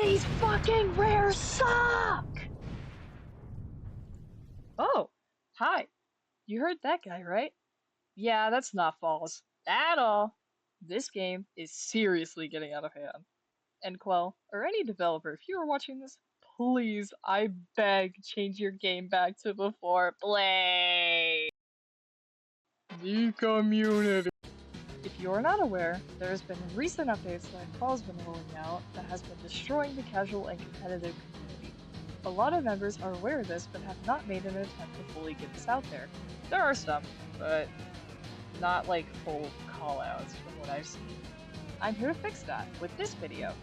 These fucking rares suck! Oh, hi. You heard that guy, right? Yeah, that's not false. At all. This game is seriously getting out of hand. And Quell, or any developer, if you are watching this, please, I beg, change your game back to before play. The community. If you are not aware, there has been recent updates that Quell's been rolling out that has been destroying the casual and competitive community. A lot of members are aware of this but have not made an attempt to fully get this out there. There are some, but not like full callouts from what I've seen. I'm here to fix that with this video.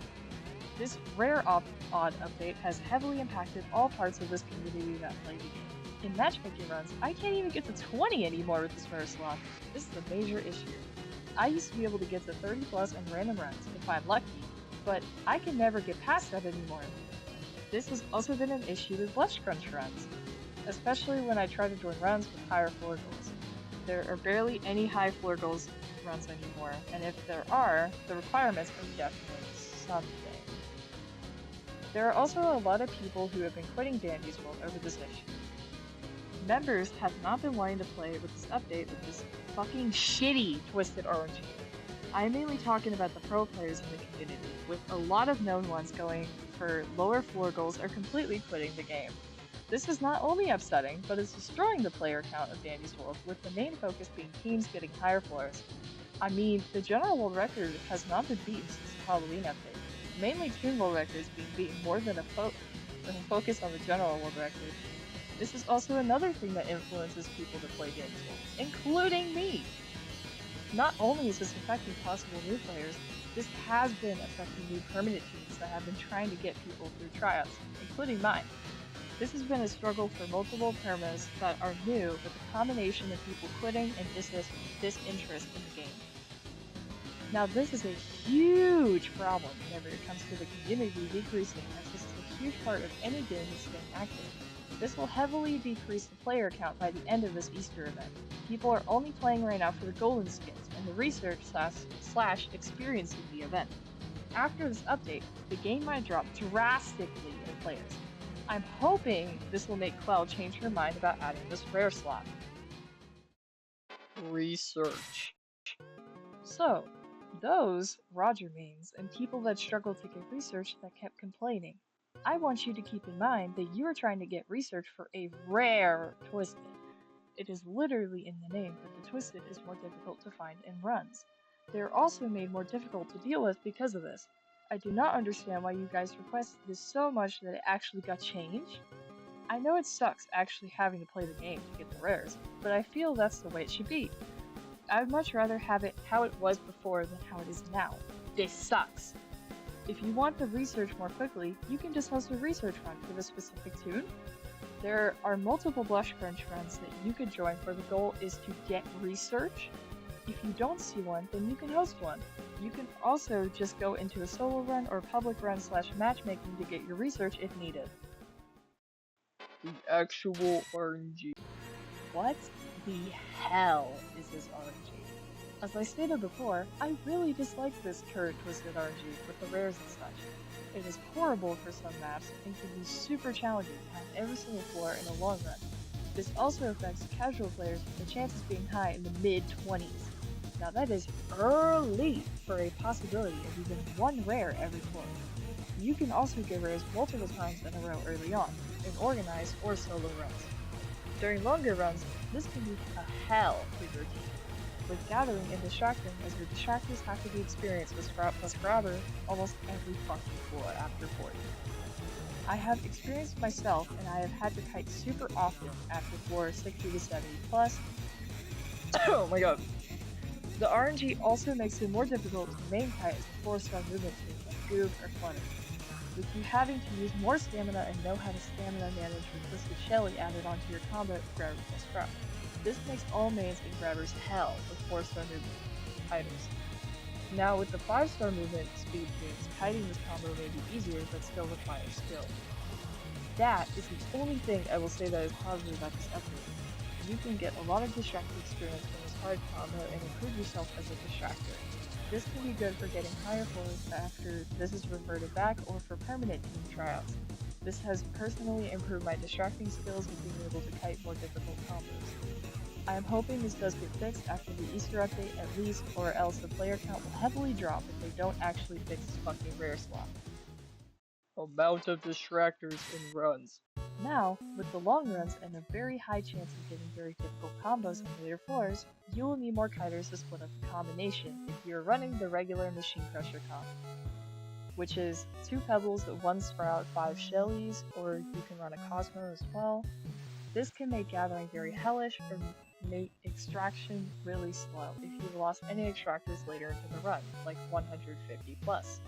This rare odd update has heavily impacted all parts of this community that play the game. In matchmaking runs, I can't even get to 20 anymore with this rare slot. This is a major issue. I used to be able to get to 30 plus in random runs if I'm lucky, but I can never get past that anymore. This has also been an issue with Blush Crunch runs, especially when I try to join runs with higher floor goals. There are barely any high floor goals runs anymore, and if there are, the requirements are definitely something. There are also a lot of people who have been quitting Dandy's World over this issue. Members have not been wanting to play with this update with this fucking shitty Twisted RNG. I'm mainly talking about the pro players in the community, with a lot of known ones going for lower floor goals or completely quitting the game. This is not only upsetting, but is destroying the player count of Dandy's World, with the main focus being teams getting higher floors. I mean, the general world record has not been beaten since the Halloween update, mainly Toon World records being beaten more than a focus on the general world record. This is also another thing that influences people to play Dandy's World, including me! Not only is this affecting possible new players, this has been affecting new permanent teams that have been trying to get people through tryouts, including mine. This has been a struggle for multiple permas that are new with a combination of people quitting and disinterest in the game. Now this is a huge problem whenever it comes to the community decreasing, as this is a huge part of any game that's staying active. This will heavily decrease the player count by the end of this Easter event. People are only playing right now for the golden skins and the research slash experiencing the event. After this update, the game might drop drastically in players. I'm hoping this will make Quell change her mind about adding this rare slot. Research. So, those Roger mains and people that struggle to get research that kept complaining. I want you to keep in mind that you are trying to get research for a rare Twisted. It is literally in the name that the Twisted is more difficult to find in runs. They are also made more difficult to deal with because of this. I do not understand why you guys requested this so much that it actually got changed. I know it sucks actually having to play the game to get the rares, but I feel that's the way it should be. I'd much rather have it how it was before than how it is now. This sucks. If you want the research more quickly, you can just host a research run for the specific toon. There are multiple Blush Crunch runs that you could join where the goal is to get research. If you don't see one, then you can host one. You can also just go into a solo run or public run slash matchmaking to get your research if needed. The actual RNG. What the hell is this RNG? As I stated before, I really dislike this current Twisted RNG with the rares and such. It is horrible for some maps and can be super challenging to have every single floor in a long run. This also affects casual players with the chances being high in the mid-20s. Now that is early for a possibility of even one rare every floor. You can also get rares multiple times in a row early on, in organized or solo runs. During longer runs, this can be a hell for your team, with gathering and distracting, as your distractors have to be experienced with Sprout plus Grabber almost every fucking floor after 40. I have experienced myself, and I have had to kite super often after floor 60 to 70 plus. Oh my god. The RNG also makes it more difficult to main kite as a 4-star movement team like Goof or Flutter, with you having to use more stamina and know how to stamina manage with Twisted Shelly added onto your combo with Grabber plus Sprout. This makes all mains and grabbers hell with 4-star movement items. Now with the 5-star movement speed tunes, kiting this combo may be easier but still requires skill. That is the only thing I will say that is positive about this update. You can get a lot of distractor experience from this hard combo and improve yourself as a distractor. This can be good for getting higher floors after this is reverted back or for permanent team tryouts. This has personally improved my distracting skills with being able to kite more difficult combos. I am hoping this does get fixed after the Easter update at least, or else the player count will heavily drop if they don't actually fix this fucking rare slot. Amount of distractors in runs. Now, with the long runs and a very high chance of getting very difficult combos on later floors, you will need more kiters to split up the combination if you're running the regular Machine Crusher comp, which is 2 Pebbles, 1 Sprout, 5 Shellies, or you can run a Cosmo as well. This can make gathering very hellish or make extraction really slow if you've lost any extractors later into the run, like 150 plus.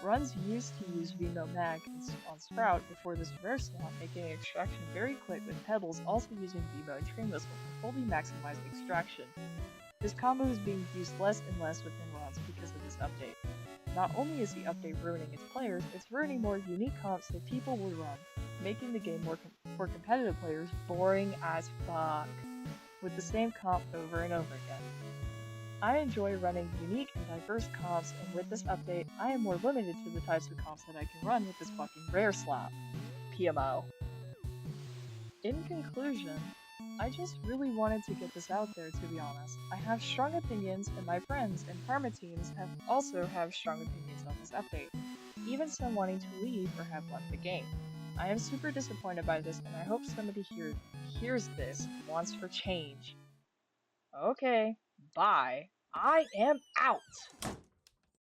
Runs used to use Vimo Mag on Sprout before this rare slot, making extraction very quick, with Pebbles also using Vimo and Train Whistle for fully maximized extraction. This combo is being used less and less within runs because of this update. Not only is the update ruining its players, it's ruining more unique comps that people would run, making the game for competitive players boring as fuck, with the same comp over and over again. I enjoy running unique and diverse comps, and with this update, I am more limited to the types of comps that I can run with this fucking rare slot. PMO. In conclusion, I just really wanted to get this out there, to be honest. I have strong opinions, and my friends and Karma teams also have strong opinions on this update, even some wanting to leave or have left the game. I am super disappointed by this, and I hope somebody hears this and wants for change. Okay, bye. I am out!